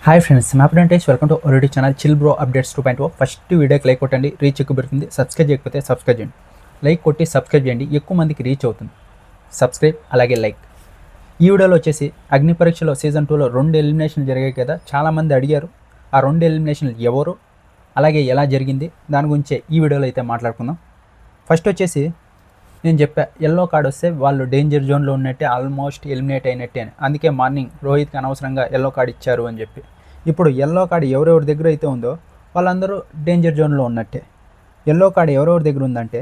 Hi friends, నా ప్రెంటేష్ welcome to already channel chill bro updates 2.0. First వీడియోకి like కొట్టండి, రీచ్ ఎక్కువ పెడుతుంది. సబ్స్క్రైబ్ చేయకపోతే సబ్స్క్రైబ్ చేయండి. లైక్ కొట్టి సబ్స్క్రైబ్ చేయండి, ఎక్కువ మందికి రీచ్ అవుతుంది. సబ్స్క్రైబ్ అలాగే లైక్. ఈ వీడియోలో వచ్చేసి అగ్ని పరీక్షలో సీజన్ 2లో 2 ఎలిమినేషన్లు జరిగాయి కదా, చాలామంది అడిగారు ఆ 2 ఎలిమినేషన్లు ఎవరు, అలాగే ఎలా జరిగింది, దాని గురించే ఈ వీడియోలో అయితే మాట్లాడుకుందాం. ఫస్ట్ వచ్చేసి నేను చెప్పా, ఎల్లో కార్డ్ వస్తే వాళ్ళు డేంజర్ జోన్లో ఉన్నట్టే, ఆల్మోస్ట్ ఎలిమినేట్ అయినట్టే అని. అందుకే మార్నింగ్ రోహిత్కి అనవసరంగా ఎల్లో కార్డ్ ఇచ్చారు అని చెప్పి. ఇప్పుడు ఎల్లో కార్డ్ ఎవరెవరి దగ్గర అయితే ఉందో వాళ్ళందరూ డేంజర్ జోన్లో ఉన్నట్టే. ఎల్లో కార్డ్ ఎవరెవరి దగ్గర ఉందంటే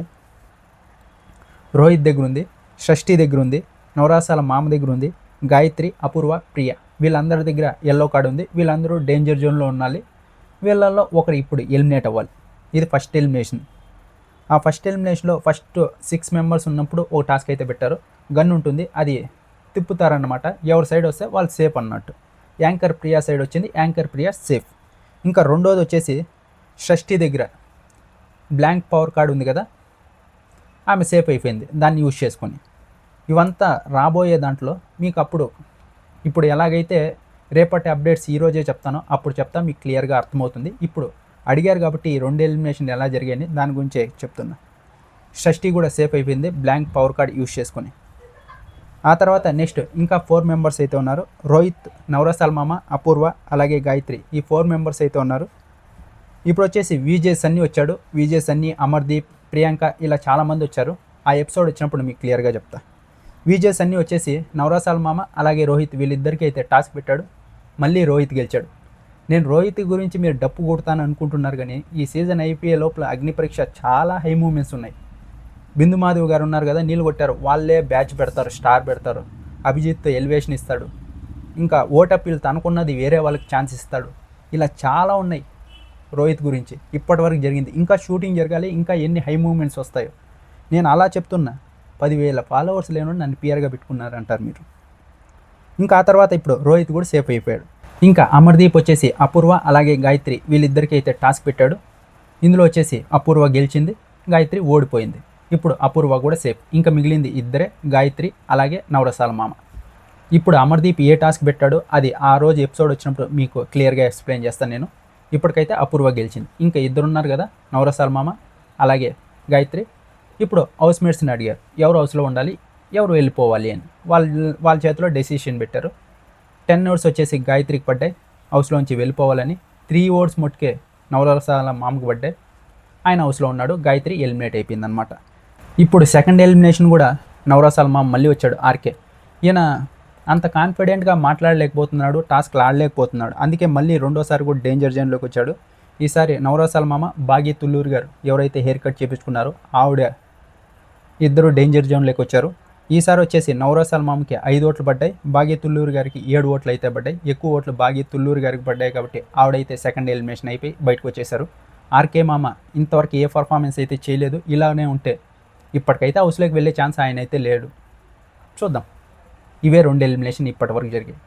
రోహిత్ దగ్గర ఉంది, షష్ఠి దగ్గర ఉంది, నవరాసాల మామ దగ్గర ఉంది, గాయత్రి, అపూర్వ, ప్రియ, వీళ్ళందరి దగ్గర ఎల్లో కార్డ్ ఉంది. వీళ్ళందరూ డేంజర్ జోన్లో ఉండాలి. వీళ్ళల్లో ఒకరు ఇప్పుడు ఎలిమినేట్ అవ్వాలి. ఇది ఫస్ట్ ఎలిమినేషన్. ఆ ఫస్ట్ ఎలిమినేషన్లో ఫస్ట్ 6 మెంబర్స్ ఉన్నప్పుడు ఒక టాస్క్ అయితే పెట్టారు. గన్ ఉంటుంది, అది తిప్పుతారన్నమాట. ఎవరి సైడ్ వస్తే వాళ్ళు సేఫ్ అన్నట్టు. యాంకర్ ప్రియా సైడ్ వచ్చింది, యాంకర్ ప్రియా సేఫ్. ఇంకా రెండోది వచ్చేసి షష్ఠి దగ్గర బ్లాంక్ పవర్ కార్డ్ ఉంది కదా, ఆమె సేఫ్ అయిపోయింది దాన్ని యూజ్ చేసుకొని. ఇవంతా రాబోయే దాంట్లో మీకు ఇప్పుడు ఎలాగైతే రేపటి అప్డేట్స్ ఈరోజే చెప్తానో అప్పుడు చెప్తా, మీకు క్లియర్గా అర్థమవుతుంది. ఇప్పుడు అడిగారు కాబట్టి ఈ 2 ఎలిమినేషన్ ఎలా జరిగాయని దాని గురించే చెప్తున్నా. షష్ఠి కూడా సేఫ్ అయిపోయింది బ్లాంక్ పవర్ కార్డ్ యూజ్ చేసుకొని. ఆ తర్వాత నెక్స్ట్ ఇంకా 4 మెంబర్స్ అయితే ఉన్నారు. రోహిత్, నవరసాల మామ, అపూర్వ, అలాగే గాయత్రి, ఈ 4 మెంబర్స్ అయితే ఉన్నారు. ఇప్పుడు వచ్చేసి విజయ్ సన్నీ వచ్చాడు. విజయ్ సన్నీ, అమర్దీప్, ప్రియాంక, ఇలా చాలామంది వచ్చారు. ఆ ఎపిసోడ్ వచ్చినప్పుడు మీకు క్లియర్గా చెప్తా. విజయ్ సన్నీ వచ్చేసి నవరసాల మామ అలాగే రోహిత్ వీళ్ళిద్దరికీ అయితే టాస్క్ పెట్టాడు. మళ్ళీ రోహిత్ గెలిచాడు. నేను రోహిత్ గురించి మీరు డప్పు కొడతాను అనుకుంటున్నారు, కానీ ఈ సీజన్ అయిపోయే లోపల అగ్ని పరీక్ష చాలా హై మూమెంట్స్ ఉన్నాయి. బిందు మాధవ్ గారు ఉన్నారు కదా, నీళ్ళు కొట్టారు, వాళ్ళే బ్యాచ్ పెడతారు, స్టార్ పెడతారు. అభిజిత్ ఎలివేషన్ ఇస్తాడు. ఇంకా ఓటప్పిలు తనకున్నది వేరే వాళ్ళకి ఛాన్స్ ఇస్తాడు. ఇలా చాలా ఉన్నాయి రోహిత్ గురించి ఇప్పటి వరకు జరిగింది. ఇంకా షూటింగ్ జరగాలి, ఇంకా ఎన్ని హై మూమెంట్స్ వస్తాయో. నేను అలా చెప్తున్నా. 10,000 ఫాలోవర్స్ లేని నన్ను పిఆర్గా పెట్టుకున్నారు అంటారు మీరు. ఇంకా ఆ తర్వాత ఇప్పుడు రోహిత్ కూడా సేఫ్ అయిపోయాడు. ఇంకా అమర్దీప్ వచ్చేసి అపూర్వ అలాగే గాయత్రి వీళ్ళిద్దరికీ అయితే టాస్క్ పెట్టాడు. ఇందులో వచ్చేసి అపూర్వ గెలిచింది, గాయత్రి ఓడిపోయింది. ఇప్పుడు అపూర్వ కూడా సేఫ్. ఇంకా మిగిలింది ఇద్దరే, గాయత్రి అలాగే నవరసాల మామ. ఇప్పుడు అమర్దీప్ ఏ టాస్క్ పెట్టాడో అది ఆ రోజు ఎపిసోడ్ వచ్చినప్పుడు మీకు క్లియర్గా ఎక్స్ప్లెయిన్ చేస్తాను నేను. ఇప్పటికైతే అపూర్వ గెలిచింది. ఇంకా ఇద్దరున్నారు కదా, నవరసాల మామ అలాగే గాయత్రి. ఇప్పుడు హౌస్ మేట్స్ని అడిగారు ఎవరు హౌస్లో ఉండాలి, ఎవరు వెళ్ళిపోవాలి అని. వాళ్ళ చేతిలో డెసిషన్ పెట్టారు. 10 ఓట్స్ వచ్చేసి గాయత్రికి పడ్డాయి, హౌస్లోంచి వెళ్ళిపోవాలని. 3 ఓట్స్ మొట్టుకే నవరసాల మామకు పడ్డాయి, ఆయన హౌస్లో ఉన్నాడు. గాయత్రి ఎలిమినేట్ అయిపోయిందనమాట. ఇప్పుడు సెకండ్ ఎలిమినేషన్ కూడా నవరసాల మామ మళ్ళీ వచ్చాడు, ఆర్కే. ఈయన అంత కాన్ఫిడెంట్గా మాట్లాడలేకపోతున్నాడు, టాస్క్లు ఆడలేకపోతున్నాడు. అందుకే మళ్ళీ రెండోసారి కూడా డేంజర్ జోన్లోకి వచ్చాడు. ఈసారి నవరసాల మామ, బాగి తుల్లూరు గారు ఎవరైతే హెయిర్ కట్ చేయించుకున్నారో ఆవిడ ఇద్దరు డేంజర్ జోన్లోకి వచ్చారు. ఈసారి వచ్చేసి నవరసాల మామకి 5 ఓట్లు పడ్డాయి, బాగి తుల్లూరు గారికి 7 ఓట్లు అయితే పడ్డాయి. ఎక్కువ ఓట్లు బాగి తుల్లూరు గారికి పడ్డాయి కాబట్టి ఆవిడైతే సెకండ్ ఎలిమినేషన్ అయిపోయి బయటకు వచ్చేసారు. ఆర్కే మామ ఇంతవరకు ఏ పర్ఫార్మెన్స్ అయితే చేయలేదు. ఇలానే ఉంటే ఇప్పటికైతే హౌస్లోకి వెళ్ళే ఛాన్స్ ఆయన అయితే లేడు. చూద్దాం. ఇవే 2 ఎలిమినేషన్ ఇప్పటివరకు జరిగాయి.